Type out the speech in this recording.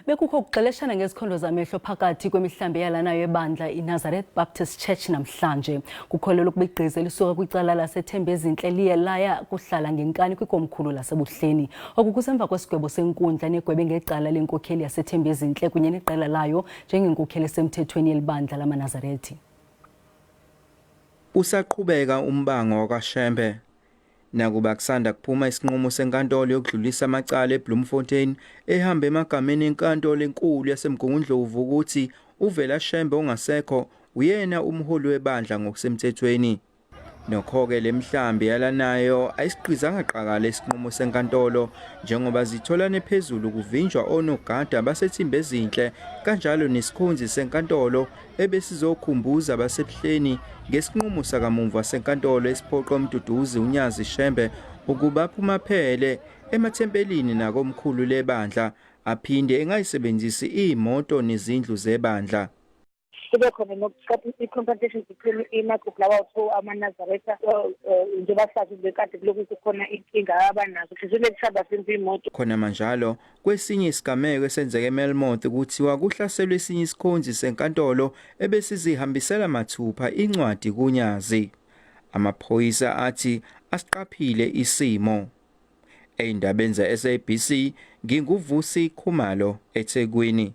Bekukho ukugxeleshana ngezikhondo zamehlo phakathi kwemihlambi eyalanayo ebandla iNazareth Baptist Church namhlanje. Kukholelwa ukuba igqiza elisuka kwicala laseThembezinhle liye, laya, kuhlala, ngenkani, kwikhomkhulu laseBuhleni. Oku kusemva kwesigwebo senkundla negwebe ngecala lenkokheli yaseThembezinhle kunye neqela layo njengenkokheli esemthethweni yelibandla lamaNazarethi. Usaqhubeka umbango ka-Shembe. Nakuba kusanda kuphuma isinqumo senkantolo yokudlulisa amacala eBloemfontein ehamba emagameni enkantolo enkulu yaseMgungundlovu ukuthi uvela Shembe ongasekho uyena umholi webandla ngokusemthethweni. Nokho-ke lemihlambi eyalanayo ayisiqizanga qakala isinqumo senkantolo njengoba zitholane phezulu kuvinjwa onogada baseThembezinhle kanjalo nesikhonzi senkantolo ebesizokhumbuza baseBuhleni ngesinqumo sakamuva senkantolo esiphoqa umduduzi uNyazi Shembe ukuba aphumaphele emathempelini nakomkhulu lebandla aphinde engayisebenzisi imoto nezindlu zebandla. Kube khona nokuqapha i-confrontation between imagruphu lawo amaNazareth njengoba sazi bekade kuloku kukhona inkinga abanazo sizule kushaba senze imoto khona manjalo kwesinye isigameko esenzeke eMelmoth kuthiwa kuhlaselwe esinye isikhonzi senkantolo ebesizihambisela mathupha incwadi kuNyazi. Amaphoyisa athi asiqaphile isimo. Eyindabeni ze-SABC nginguvusi Khumalo eThekwini.